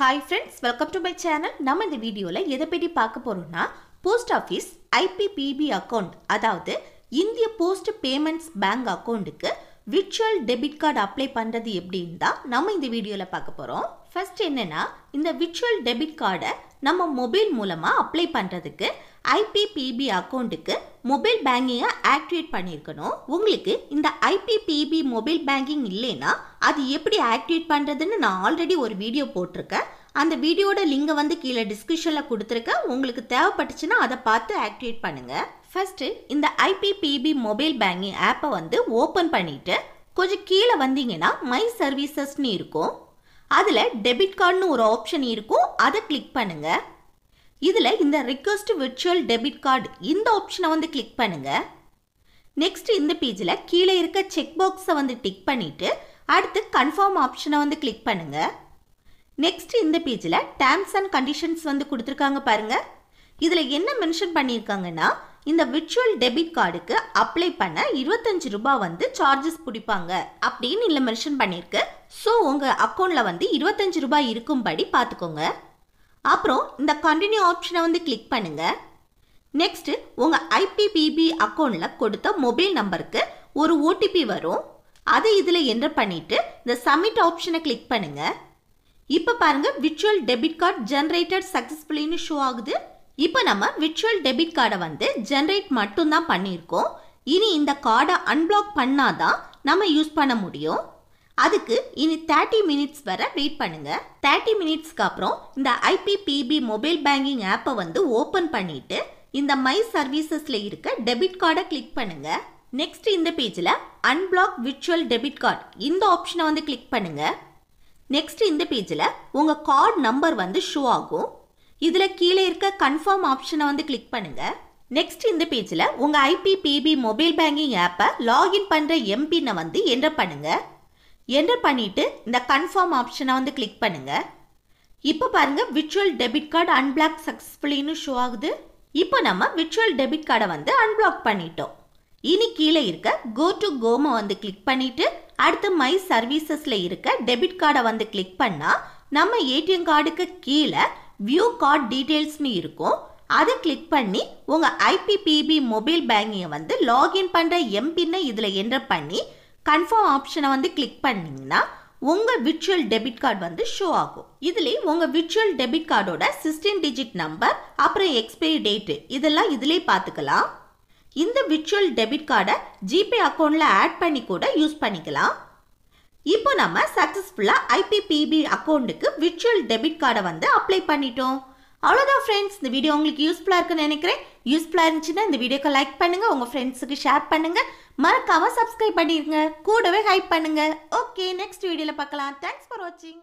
Hi friends, welcome to my channel. நம்ம இந்த வீடியோல எதை பத்தி பார்க்க போறோம்னா போஸ்ட் ஆபீஸ் IPPB அக்கவுண்ட் அதாவது இந்திய போஸ்ட் பேமெண்ட்ஸ் பேங்க் அக்கவுண்ட்க்கு விர்ச்சுவல் டெபிட் கார்டு அப்ளை பண்றது எப்படின்னு தான் நம்ம இந்த வீடியோல பார்க்க போறோம். ஃபர்ஸ்ட் என்னன்னா இந்த விர்ச்சுவல் டெபிட் கார்டை நம்ம மொபைல் மூலமா அப்ளை பண்றதுக்கு IPPB அக்கவுண்ட்க்கு மொபைல் பேங்கிங்கை ஆக்டிவேட் பண்ணியிருக்கணும். உங்களுக்கு இந்த IPPB மொபைல் பேங்கிங் இல்லைன்னா அது எப்படி ஆக்டிவேட் பண்ணுறதுன்னு நான் ஆல்ரெடி ஒரு வீடியோ போட்டிருக்கேன். அந்த வீடியோட லிங்கை வந்து கீழே டிஸ்கிரிப்ஷனில் கொடுத்துருக்கேன். உங்களுக்கு தேவைப்பட்டுச்சுன்னா அதை பார்த்து ஆக்டிவேட் பண்ணுங்கள். ஃபர்ஸ்ட்டு இந்த IPPB மொபைல் பேங்கிங் ஆப்பை வந்து ஓப்பன் பண்ணிவிட்டு கொஞ்சம் கீழே வந்தீங்கன்னா மை சர்வீசஸ்ன்னு இருக்கும். அதில் டெபிட் கார்டுன்னு ஒரு ஆப்ஷன் இருக்கும், அதை கிளிக் பண்ணுங்கள். இதில் இந்த ரிக்வெஸ்ட் விர்ச்சுவல் டெபிட் கார்டு இந்த ஆப்ஷனை வந்து கிளிக் பண்ணுங்கள். நெக்ஸ்ட் இந்த பேஜில் கீழே இருக்க செக் பாக்ஸை வந்து டிக் பண்ணிவிட்டு அடுத்து கன்ஃபார்ம் ஆப்ஷனை வந்து கிளிக் பண்ணுங்கள். நெக்ஸ்ட் இந்த பேஜில் டேர்ம்ஸ் அண்ட் கண்டிஷன்ஸ் வந்து கொடுத்துருக்காங்க பாருங்கள். இதில் என்ன மென்ஷன் பண்ணியிருக்காங்கன்னா இந்த விர்ச்சுவல் டெபிட் கார்டுக்கு அப்ளை பண்ண 25 ரூபாய் வந்து சார்ஜஸ் பிடிப்பாங்க அப்படின்னு இல்லை மென்ஷன் பண்ணியிருக்கு. ஸோ உங்கள் அக்கௌண்ட்டில் வந்து 25 ரூபாய் இருக்கும்படி பார்த்துக்கோங்க. அப்புறம் இந்த கண்டினியூ ஆப்ஷனை வந்து கிளிக் பண்ணுங்க. நெக்ஸ்ட் உங்கள் IPPB அக்கௌண்ட்டில் கொடுத்த மொபைல் நம்பருக்கு ஒரு OTP வரும். அதை இதில் என்டர் பண்ணிட்டு இந்த சப்மிட் ஆப்ஷனை கிளிக் பண்ணுங்க. இப்போ பாருங்க விர்ச்சுவல் டெபிட் கார்டு ஜென்ரேட்டட் சக்ஸஸ்ஃபுல்லின்னு ஷோ ஆகுது. இப்போ நம்ம விர்ச்சுவல் டெபிட் கார்டை வந்து ஜென்ரேட் மட்டும்தான் பண்ணியிருக்கோம். இனி இந்த கார்டை அன்பிளாக் பண்ணாதான் நம்ம யூஸ் பண்ண முடியும். அதுக்கு இனி 30 மினிட்ஸ் வரை வெயிட் பண்ணுங்க. 30 மினிட்ஸ்க்கு அப்புறம் இந்த IPPB மொபைல் பேங்கிங் ஆப்பை வந்து ஓப்பன் பண்ணிட்டு இந்த மை சர்வீசஸ்ல இருக்க டெபிட் கார்டை கிளிக் பண்ணுங்க. நெக்ஸ்ட் இந்த பேஜில் அன்பிளாக் விர்ச்சுவல் டெபிட் கார்டு இந்த ஆப்ஷனை வந்து கிளிக் பண்ணுங்க. நெக்ஸ்ட் இந்த பேஜில் உங்க கார்டு நம்பர் வந்து ஷோ ஆகும். இதில் கீழே இருக்க கன்ஃபார்ம் ஆப்ஷனை வந்து கிளிக் பண்ணுங்க. நெக்ஸ்ட் இந்த பேஜில் உங்க IPPB மொபைல் பேங்கிங் ஆப்பை லாகின் பண்ற எம்பினை வந்து என்டர் பண்ணுங்க. என்டர் பண்ணிட்டு இந்த கன்ஃபார்ம் ஆப்ஷனை வந்து கிளிக் பண்ணுங்க. இப்போ பாருங்க விர்ச்சுவல் டெபிட் கார்டு அன்பிளாக் சக்ஸஸ்ஃபுல்லின்னு ஷோ ஆகுது. இப்போ நம்ம விர்ச்சுவல் டெபிட் கார்டை வந்து அன்பிளாக் பண்ணிட்டோம். இனி கீழே இருக்க கோ டு கோமை வந்து கிளிக் பண்ணிட்டு அடுத்து மை சர்வீசஸ்ல இருக்க டெபிட் கார்டை வந்து கிளிக் பண்ணா நம்ம ATM கார்டுக்கு கீழே வியூ கார்டு டீடைல்ஸ்னு இருக்கும். அதை கிளிக் பண்ணி உங்க IPPB மொபைல் பேங்கிங்கை வந்து லாகின் பண்ற எம்பினை இதில் என்டர் பண்ணி கன்ஃபார்ம் ஆப்ஷனை வந்து கிளிக் பண்ணீங்கன்னா உங்க விர்ச்சுவல் டெபிட் கார்டு வந்து ஷோ ஆகும். இதுல உங்க விர்ச்சுவல் டெபிட் கார்டோட 16 டிஜிட் நம்பர் அப்புறம் எக்ஸ்பைரி டேட் இதெல்லாம் இதிலே பார்த்துக்கலாம். இந்த விர்ச்சுவல் டெபிட் கார்டை ஜிபே அக்கௌண்ட்ல ஆட் பண்ணி கூட யூஸ் பண்ணிக்கலாம். இப்போ நம்ம சக்சஸ்ஃபுல்லா IPPB அக்கௌண்ட்டுக்கு விர்ச்சுவல் டெபிட் கார்டை வந்து அப்ளை பண்ணிட்டோம். அவ்வளோதான் ஃப்ரெண்ட்ஸ், இந்த வீடியோ உங்களுக்கு யூஸ்ஃபுல்லாக இருக்குன்னு நினைக்கிறேன். யூஸ்ஃபுல்லாக இருந்துச்சுன்னா இந்த வீடியோக்கு லைக் பண்ணுங்க, உங்கள் ஃப்ரெண்ட்ஸுக்கு ஷேர் பண்ணுங்க, மறக்காம சப்ஸ்கிரைப் பண்ணிடுங்க, கூடவே ஹைப் பண்ணுங்க. ஓகே, நெக்ஸ்ட் வீடியோவில் பார்க்கலாம். தேங்க்ஸ் ஃபார் வாட்சிங்.